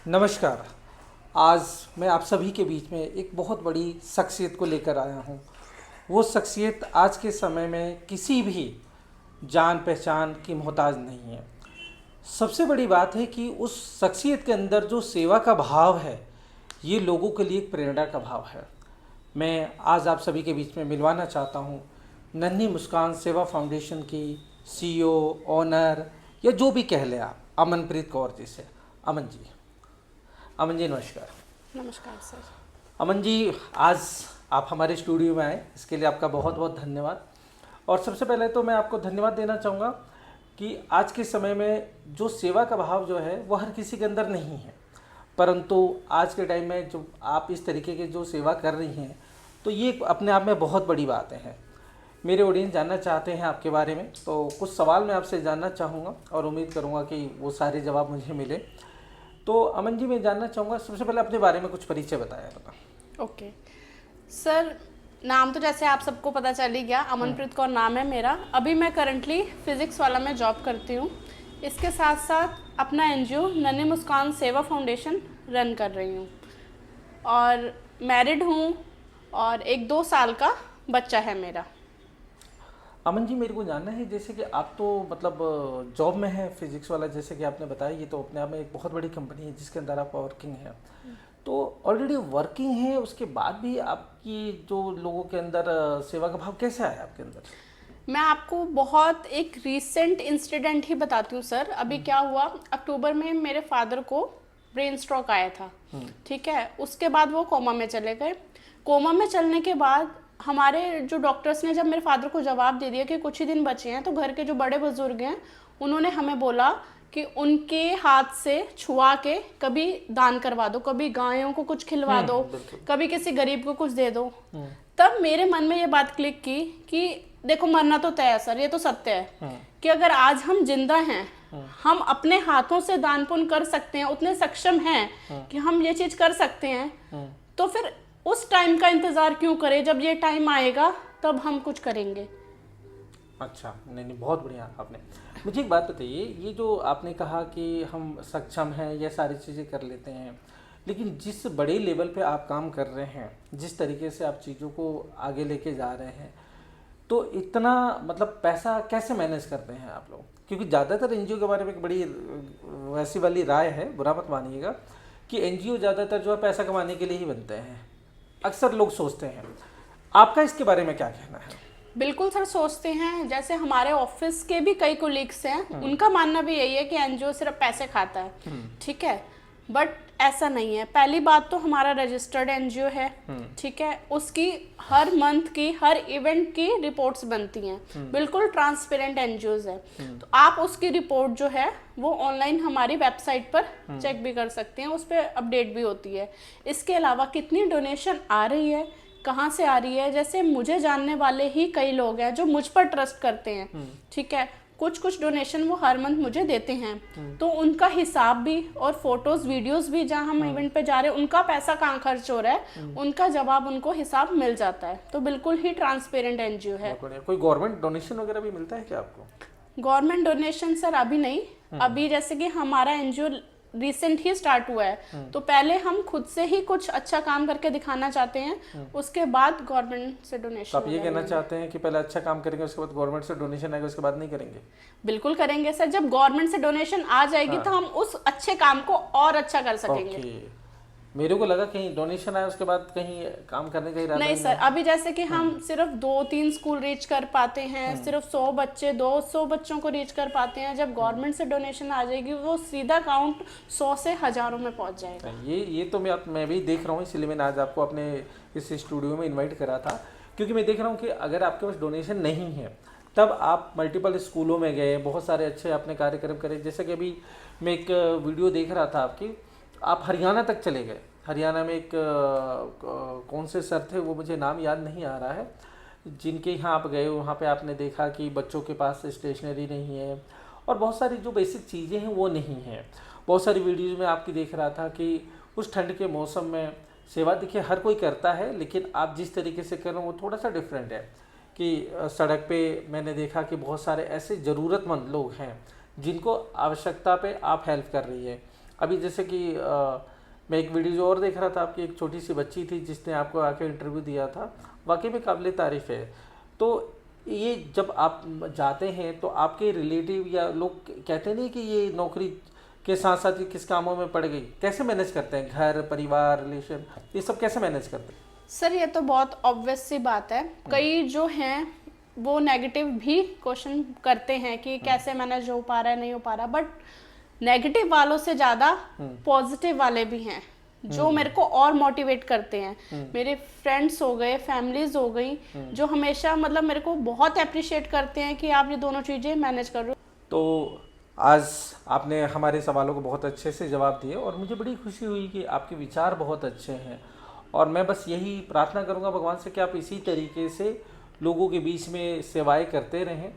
नमस्कार। आज मैं आप सभी के बीच में एक बहुत बड़ी शख्सियत को लेकर आया हूँ। वो शख्सियत आज के समय में किसी भी जान पहचान की मोहताज नहीं है। सबसे बड़ी बात है कि उस शख्सियत के अंदर जो सेवा का भाव है, ये लोगों के लिए एक प्रेरणा का भाव है। मैं आज आप सभी के बीच में मिलवाना चाहता हूँ नन्ही मुस्कान सेवा फाउंडेशन की सीईओ, ओनर या जो भी कह लें आप, अमनप्रीत कौर जी से। अमन जी, अमन जी नमस्कार। नमस्कार सर। अमन जी, आज आप हमारे स्टूडियो में आए, इसके लिए आपका बहुत बहुत धन्यवाद। और सबसे पहले तो मैं आपको धन्यवाद देना चाहूँगा कि आज के समय में जो सेवा का भाव जो है वो हर किसी के अंदर नहीं है, परंतु आज के टाइम में जो आप इस तरीके की जो सेवा कर रही हैं, तो ये अपने आप में बहुत बड़ी बात है। मेरे ऑडियंस जानना चाहते हैं आपके बारे में, तो कुछ सवाल मैं आपसे जानना चाहूँगा और उम्मीद करूँगा कि वो सारे जवाब मुझे मिले। तो अमन जी, मैं जानना चाहूँगा सबसे पहले अपने बारे में कुछ परिचय बताया बता। ओके सर, नाम तो जैसे आप सबको पता चल ही गया, अमनप्रीत कौर नाम है मेरा। अभी मैं करंटली फिज़िक्स वाला में जॉब करती हूँ। इसके साथ साथ अपना एनजीओ नन्ही मुस्कान सेवा फाउंडेशन रन कर रही हूँ और मैरिड हूँ और एक 2 साल का बच्चा है मेरा। अमन जी, मेरे को जानना है, जैसे कि आप तो मतलब जॉब में हैं फिजिक्स वाला, जैसे कि आपने बताया, ये तो अपने आप में एक बहुत बड़ी कंपनी है जिसके अंदर आप वर्किंग है। तो ऑलरेडी वर्किंग है, उसके बाद भी आपकी जो लोगों के अंदर सेवा का भाव कैसे आया आपके अंदर? मैं आपको बहुत एक रीसेंट इंसिडेंट ही बताती हूँ सर। अभी क्या हुआ, अक्टूबर में मेरे फादर को ब्रेन स्ट्रोक आया था, ठीक है। उसके बाद वो कोमा में चले गए। कोमा में चलने के बाद हमारे जो डॉक्टर्स ने जब मेरे फादर को जवाब दे दिया कि कुछ ही दिन बचे हैं, तो घर के जो बड़े बुजुर्ग हैं उन्होंने हमें बोला कि उनके हाथ से छुआ के कभी दान करवा दो, कभी गायों को कुछ खिलवा दो, कभी किसी गरीब को कुछ दे दो। तब मेरे मन में ये बात क्लिक की कि देखो, मरना तो तय है सर, ये तो सत्य है कि अगर आज हम जिंदा हैं, हम अपने हाथों से दान पुण्य कर सकते हैं, उतने सक्षम हैं कि हम ये चीज कर सकते हैं, तो फिर उस टाइम का इंतजार क्यों करें? जब ये टाइम आएगा तब हम कुछ करेंगे। अच्छा, नहीं, बहुत बढ़िया। आपने मुझे एक बात बताइए, ये जो आपने कहा कि हम सक्षम हैं, ये सारी चीज़ें कर लेते हैं, लेकिन जिस बड़े लेवल पे आप काम कर रहे हैं, जिस तरीके से आप चीज़ों को आगे लेके जा रहे हैं, तो इतना मतलब पैसा कैसे मैनेज करते हैं आप लोग? क्योंकि ज़्यादातर एनजीओ के बारे में एक बड़ी वैसी वाली राय है, बुरा मत मानिएगा, कि एनजीओ ज़्यादातर जो है पैसा कमाने के लिए ही बनते हैं, अक्सर लोग सोचते हैं। आपका इसके बारे में क्या कहना है? बिल्कुल सर, सोचते हैं। जैसे हमारे ऑफिस के भी कई कोलीग्स हैं, उनका मानना भी यही है कि एनजीओ सिर्फ पैसे खाता है, ठीक है। बट ऐसा नहीं है। पहली बात तो हमारा रजिस्टर्ड एनजीओ है, ठीक है। उसकी हर मंथ की, हर इवेंट की रिपोर्ट्स बनती हैं, बिल्कुल ट्रांसपेरेंट एनजीओज है। तो आप उसकी रिपोर्ट जो है वो ऑनलाइन हमारी वेबसाइट पर चेक भी कर सकते हैं, उस पर अपडेट भी होती है। इसके अलावा कितनी डोनेशन आ रही है, कहाँ से आ रही है, जैसे मुझे जानने वाले ही कई लोग हैं जो मुझ पर ट्रस्ट करते हैं, ठीक है। कुछ डोनेशन वो हर मंथ मुझे देते हैं, तो उनका हिसाब भी और फोटोज वीडियोस भी, जहाँ हम इवेंट पे जा रहे हैं उनका पैसा कहाँ खर्च हो रहा है, उनका जवाब उनको हिसाब मिल जाता है। तो बिल्कुल ही ट्रांसपेरेंट एनजीओ है। कोई गवर्नमेंट डोनेशन वगैरह भी मिलता है क्या आपको? गवर्नमेंट डोनेशन सर अभी नहीं। अभी जैसे कि हमारा एनजीओ रिसेंट ही स्टार्ट हुआ है, तो पहले हम खुद से ही कुछ अच्छा काम करके दिखाना चाहते हैं, उसके बाद गवर्नमेंट से डोनेशन। आप ये कहना चाहते हैं कि पहले अच्छा काम करेंगे, उसके बाद गवर्नमेंट से डोनेशन आएगा, उसके बाद नहीं करेंगे? बिल्कुल करेंगे सर। जब गवर्नमेंट से डोनेशन आ जाएगी तो हम उस अच्छे काम को और अच्छा कर सकेंगे। मेरे को लगा कहीं डोनेशन आया उसके बाद कहीं काम करने का इरादा नहीं सर, अभी जैसे कि हम सिर्फ 2-3 स्कूल रीच कर पाते हैं, सिर्फ 100 बच्चे, 200 बच्चों को रीच कर पाते हैं। जब गवर्नमेंट से डोनेशन आ जाएगी वो सीधा काउंट 100 से हजारों में पहुंच जाएगा। ये तो मैं भी देख रहा हूँ, इसलिए मैंने आज आपको अपने इस स्टूडियो में इन्वाइट करा था, क्योंकि मैं देख रहा हूँ कि अगर आपके पास डोनेशन नहीं है तब आप मल्टीपल स्कूलों में गए, बहुत सारे अच्छे आपने कार्यक्रम करे। जैसे कि अभी मैं एक वीडियो देख रहा था आपकी, आप हरियाणा तक चले गए। हरियाणा में एक कौन से सर थे, वो मुझे नाम याद नहीं आ रहा है, जिनके यहाँ आप गए, वहाँ पे आपने देखा कि बच्चों के पास स्टेशनरी नहीं है और बहुत सारी जो बेसिक चीज़ें हैं वो नहीं है। बहुत सारी वीडियोज़ में आपकी देख रहा था कि उस ठंड के मौसम में सेवा, देखिए हर कोई करता है, लेकिन आप जिस तरीके से कर रहे हो वो थोड़ा सा डिफरेंट है। कि सड़क पे मैंने देखा कि बहुत सारे ऐसे ज़रूरतमंद लोग हैं जिनको आवश्यकता पे आप हेल्प कर रही है। अभी जैसे कि मैं एक वीडियो और देख रहा था, आपकी एक छोटी सी बच्ची थी जिसने आपको आके इंटरव्यू दिया था, वाकई में काबिल तारीफ़ है। तो ये जब आप जाते हैं तो आपके रिलेटिव या लोग कहते नहीं कि ये नौकरी के साथ साथ ये किस कामों में पड़ गई, कैसे मैनेज करते हैं घर परिवार रिलेशन, ये सब कैसे मैनेज करते हैं? सर ये तो बहुत ऑब्वियस सी बात है, कई जो हैं वो नेगेटिव भी क्वेश्चन करते हैं कि कैसे मैनेज हो पा रहा है, नहीं हो पा रहा, बट नेगेटिव वालों से ज़्यादा पॉजिटिव वाले भी हैं जो मेरे को और मोटिवेट करते हैं। मेरे फ्रेंड्स हो गए, फैमिलीज हो गई, जो हमेशा मतलब मेरे को बहुत अप्रिशिएट करते हैं कि आप ये दोनों चीज़ें मैनेज कर रहे हो। तो आज आपने हमारे सवालों को बहुत अच्छे से जवाब दिए और मुझे बड़ी खुशी हुई कि आपके विचार बहुत अच्छे हैं, और मैं बस यही प्रार्थना करूंगा भगवान से कि आप इसी तरीके से लोगों के बीच में सेवाएं करते रहें।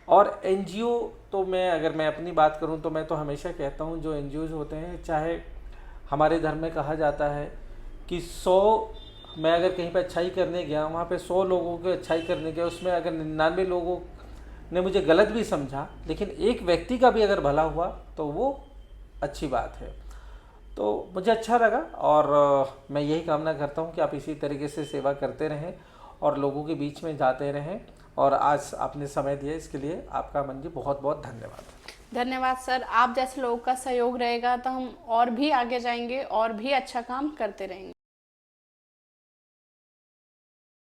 और एनजीओ तो अगर मैं अपनी बात करूं तो मैं तो हमेशा कहता हूं, जो एनजीओज होते हैं, चाहे हमारे धर्म में कहा जाता है कि 100 मैं अगर कहीं पर अच्छाई करने गया, वहाँ पे 100 लोगों की अच्छाई करने गया, उसमें अगर 99 लोगों ने मुझे गलत भी समझा, लेकिन एक व्यक्ति का भी अगर भला हुआ तो वो अच्छी बात है। तो मुझे अच्छा लगा, और मैं यही कामना करता हूँ कि आप इसी तरीके से सेवा करते रहें और लोगों के बीच में जाते रहें। और आज आपने समय दिया, इसके लिए आपका मन जी बहुत बहुत धन्यवाद। धन्यवाद सर, आप जैसे लोगों का सहयोग रहेगा तो हम और भी आगे जाएंगे और भी अच्छा काम करते रहेंगे।